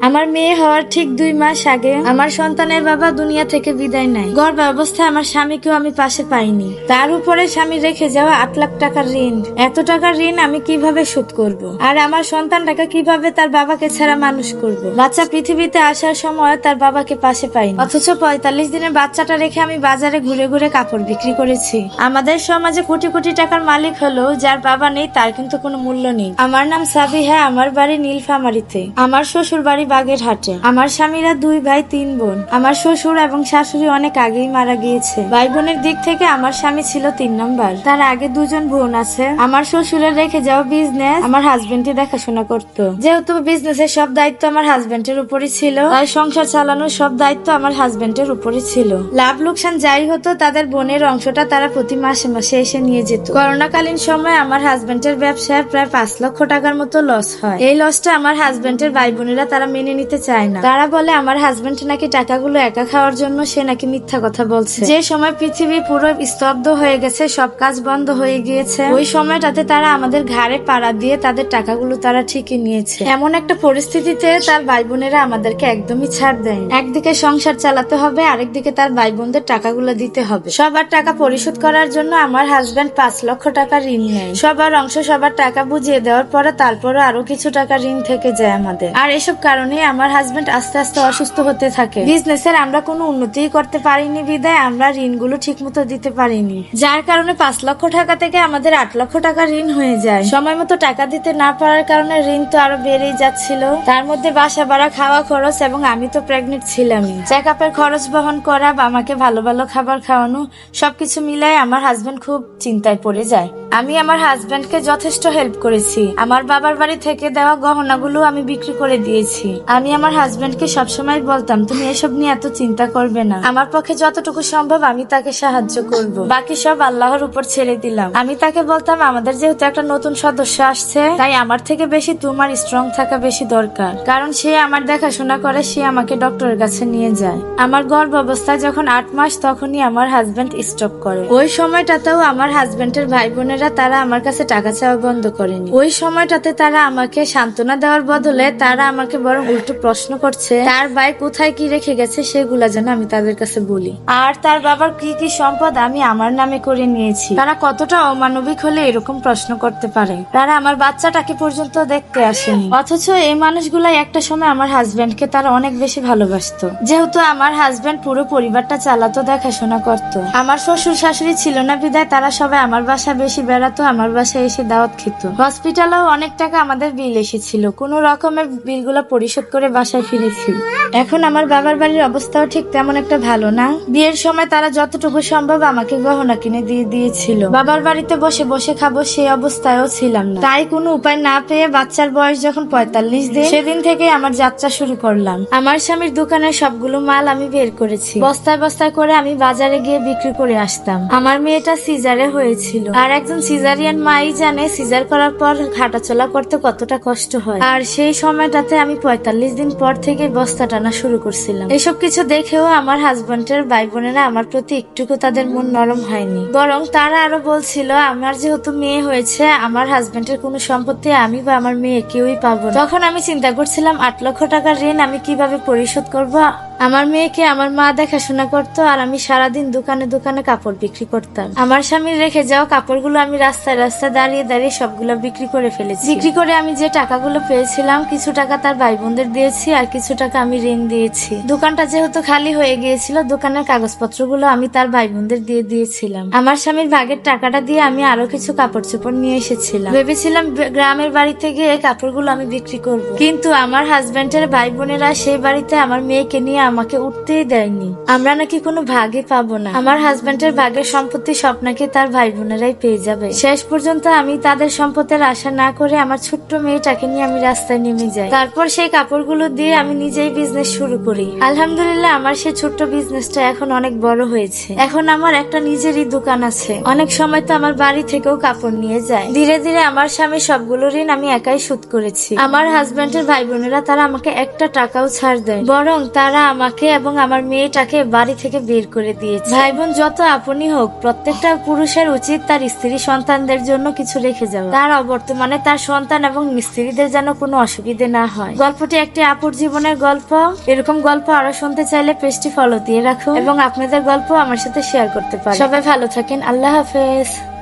আমার মেয়ে হওয়ার ঠিক 2 মাস আগে আমার সন্তানের বাবা দুনিয়া থেকে বিদায় নেয়। গর্ভ অবস্থায় আমার স্বামীকেও আমি পাশে পাইনি। তার উপরে স্বামী রেখে যাওয়া 8 লাখ টাকার ঋণ। এত টাকার ঋণ আমি কিভাবে শোধ করব? আর আমার সন্তানটাকে কিভাবে তার বাবাকে ছাড়া মানুষ করব? বাচ্চা পৃথিবীতে আসার সময় তার বাবাকে পাশে পাইনি, অথচ 45 দিনের বাচ্চাটা রেখে আমি বাজারে ঘুরে ঘুরে কাপড় বিক্রি করেছি। আমাদের সমাজে কোটি কোটি টাকার মালিক হলেও যার বাবা নেই তার কিন্তু কোনো মূল্য নেই। আমার নাম সাবিহা, আমার বাড়ি নীলফামারীতে, আমার শ্বশুর বাড়ি বাগেরহাটে। আমার স্বামীরা 2 ভাই 3 বোন। আমার শ্বশুর এবং শাশুড়ি অনেক আগেই মারা গিয়েছে। ভাই বোনের দিক থেকে আমার স্বামী ছিল 3 নম্বর। তার আগে 2 জন বোন আছে। আমার শ্বশুরের রেখে যাওয়া বিজনেস আমার হাজবেন্ডই দেখাশোনা করতো। যেহেতু বিজনেসের সব দায়িত্ব আমার হাজবেন্ডের উপরই ছিল, তাই সংসার চালানোর সব দায়িত্ব আমার হাজবেন্ডের উপরই ছিল। লাভ লোকসান যাই হতো তাদের বোনের অংশটা তারা প্রতি মাসে মাসে এসে নিয়ে যেত। করোনাকালীন সময় আমার হাজবেন্ডের ব্যবসায় প্রায় 5 লক্ষ টাকার মতো লস হয়। এই লসটা আমার হাজবেন্ডের ভাই বোনেরা তারা মেনে নিতে চায় না। তারা বলে আমার হাজবেন্ড নাকি টাকাগুলো একা খাওয়ার জন্য সে নাকি মিথ্যা কথা বলছে। যে সময় পৃথিবী পুরো স্তব্ধ হয়ে গেছে, সব কাজ বন্ধ হয়ে গিয়েছে, ওই সময়টাতে তারা আমাদের ঘাড়ে পাড়া দিয়ে তাদের টাকাগুলো তারা ঠিকই নিয়েছে। এমন একটা পরিস্থিতিতে তার ভাই বোনেরা আমাদেরকে একদমই ছাড় দেয়। একদিকে সংসার চালাতে হবে, আরেকদিকে তার ভাই বোনদের টাকাগুলো দিতে হবে। সবার টাকা পরিশোধ করার জন্য আমার হাজবেন্ড 5 লক্ষ টাকা ঋণ নেয়। সবার অংশ সবার টাকা বুঝিয়ে দেওয়ার পরে তারপরে আরো কিছু টাকা ঋণ থেকে যায় আমাদের। আর এসব কারণে আমার হাজবেন্ড আস্তে আস্তে অসুস্থ হতে থাকে। বিজনেসের আমরা কোনো উন্নতি করতে পারিনি বিদায় আমরা ঋণগুলো ঠিক মতো দিতে পারিনি, যার কারণে 5 লক্ষ টাকা থেকে আমাদের 8 লক্ষ টাকা ঋণ হয়ে যায়। সময় মতো টাকা দিতে না পারার কারণে ঋণ তো আরো বেড়েই যাচ্ছিল। তার মধ্যে বাসা ভাড়া, খাওয়া খরচ, এবং আমি তো প্রেগনেন্ট ছিলামই, চেকআপের খরচ বহন করা, আমাকে ভালো ভালো খাবার খাওয়ানো, সবকিছু মিলাই আমার হাজবেন্ড খুব চিন্তায় পড়ে যায়। আমি আমার হাজবেন্ডকে যথেষ্ট হেল্প করেছি। আমার বাবার বাড়ি থেকে দেওয়া গহনাগুলো আমি বিক্রি করে দিয়েছি। আমি আমার হাজবেন্ডকে সবসময় বলতাম তুমি এসব নিয়ে এত চিন্তা করবে না, আমার পক্ষে যতটুকু সম্ভব আমি তাকে সাহায্য করব, বাকি সব আল্লাহর উপর ছেড়ে দিলাম। আমি তাকে বলতাম আমাদের যেহেতু একটা নতুন সদস্য আসছে, তাই আমার থেকে বেশি তোমার স্ট্রং থাকা বেশি দরকার, কারণ সে আমার দেখাশোনা করে, সে আমাকে ডক্টরের কাছে নিয়ে যায়। আমার গর্ভ অবস্থায় যখন 8 মাস তখনই আমার হাজবেন্ড স্ট্রোক করে। ওই সময়টাতেও আমার হাজবেন্ডের ভাই বোনেরা তারা আমার কাছে টাকা চাওয়া বন্ধ করেনি। ওই সময়টাতে তারা আমাকে সান্ত্বনা দেওয়ার বদলে তারা আমাকে বরং উল্টো প্রশ্ন করছে তার ভাই কোথায় কি রেখে গেছে সেগুলা যেন আমি তাদের কাছে বলি, আর তার বাবার কি কি সম্পদ আমি আমার নামে করে নিয়েছি। তারা কতটা অমানবিক হলে এরকম প্রশ্ন করতে পারে? তারা আমার বাচ্চাটাকে পর্যন্ত দেখতে আসেনি, অথচ এই মানুষগুলাই একটা সময় আমার হাজবেন্ডকে তারা অনেক বেশি ভালোবাসতো। যেহেতু আমার হাজবেন্ড পুরো পরিবারটা চালাতো, দেখাশোনা করতো, আমার শ্বশুর শাশুড়ি ছিল না বিদায় তারা সবাই আমার বাসা বেশি বেড়াতো, আমার বাসায় এসে দাওয়াত খেত। হসপিটালেও অনেক টাকা আমাদের বিল এসেছিল, কোন রকমের বিলগুলো পরিশোধ করে বাসায় ফিরেছি। এখন আমার বাবার বাড়ির অবস্থাও ঠিক তেমন একটা ভালো না। বিয়ের সময় তারা যতটুকু সম্ভব আমাকে গহনা কিনে দিয়ে দিয়েছিল। বাবার বাড়িতে বসে বসে খাবো সেই অবস্থায়ও ছিলাম না, তাই কোনো উপায় না পেয়ে বাচ্চার বয়স যখন 45 দিন সেদিন থেকে আমার যাত্রা শুরু করলাম। আমার স্বামীর দোকানের সবগুলো মাল আমি বের করেছি, বস্তায় বস্তায় করে আমি বাজারে গিয়ে বিক্রি করে আসতাম। আমার মেয়েটা সিজারে হয়েছিল, আর একজন সিজারিয়ান মাই জানে সিজার করার পর হাঁটাচলা করতে কতটা কষ্ট হয়। আর সেই সময়টাতে আমি 45 দিন পর থেকে বস্তা টানা শুরু করছিলাম। এসব কিছু দেখেও আমার হাজবেন্ডের ভাই বোনেরা আমার প্রতি একটুকু তাদের মন নরম হয়নি, বরং তারা আরো বলছিল আমার যেহেতু মেয়ে হয়েছে আমার হাজবেন্ডের কোনো সম্পত্তি আমি বা আমার মেয়ে কেউই পাবো না। তখন আমি চিন্তা করছিলাম 8 লক্ষ টাকার ঋণ আমি কিভাবে পরিশোধ করব। আমার মেয়েকে আমার মা দেখাশোনা করতো, আর আমি সারাদিন দোকানে দোকানে কাপড় বিক্রি করতাম। আমার স্বামীর রেখে যাওয়া কাপড়গুলো আমি রাস্তায় রাস্তায় দাঁড়িয়ে দাঁড়িয়ে সবগুলো বিক্রি করে ফেলেছি। বিক্রি করে আমি যে টাকাগুলো পেয়েছিলাম কিছু টাকা তার ভাই বোনদের দিয়েছি, আর কিছু টাকা আমি ঋণ দিয়েছি। দোকানটা যেহেতু খালি হয়ে গিয়েছিল দোকানের কাগজপত্রগুলো আমি তার ভাই বোনদের দিয়ে দিয়েছিলাম। আমার স্বামীর ভাগের টাকাটা দিয়ে আমি আরো কিছু কাপড় চোপড় নিয়ে এসেছিলাম। ভেবেছিলাম গ্রামের বাড়িতে গিয়ে কাপড়গুলো আমি বিক্রি করব, কিন্তু আমার হাজবেন্ডের ভাই বোনেরা সেই বাড়িতে আমার মেয়েকে নিয়ে আমাকে উঠতেই দেয়নি। আমরা নাকি কোনো ভাগে পাবো না, আমার হাজবেন্ডের ভাগের সম্পত্তি সব নাকি তার ভাই বোনেরাই পেয়ে যাবে। শেষ পর্যন্ত আমি তাদের সম্পত্তির আশা না করে আমার ছোট্ট মেয়েটাকে নিয়ে আমি রাস্তায় নেমে যাই। তারপর সেই কাপড়গুলো দিয়ে আমি নিজেই বিজনেস শুরু করি। আলহামদুলিল্লাহ আমার সেই ছোট্ট বিজনেসটা এখন অনেক বড় হয়েছে। এখন আমার একটা নিজেরই দোকান আছে। অনেক সময় তো আমার বাড়ি থেকেও কাপড় নিয়ে যায়। ধীরে ধীরে আমার স্বামী সবগুলো ঋণ আমি একাই শোধ করেছি। আমার হাজবেন্ডের ভাই বোনেরা তারা আমাকে একটা টাকাও ছাড় দেয়, বরং তারা আমাকে এবং আমার মেয়েটাকে বাড়ি থেকে বের করে দিয়েছে। ভাই বোন যত আপনই হোক, প্রত্যেকটা পুরুষের উচিত তার স্ত্রী সন্তানদের জন্য কিছু রেখে যাওয়া। তার অবর্তমানে তার সন্তান এবং স্ত্রীদের যেন কোনো অসুবিধে না হয়। গল্পটি একটি আপুর জীবনের গল্প। এরকম গল্প আরো শুনতে চাইলে পেজটি ফলো দিয়ে রাখুন এবং আপনাদের গল্প আমার সাথে শেয়ার করতে পারেন। সবাই ভালো থাকেন। আল্লাহ হাফেজ।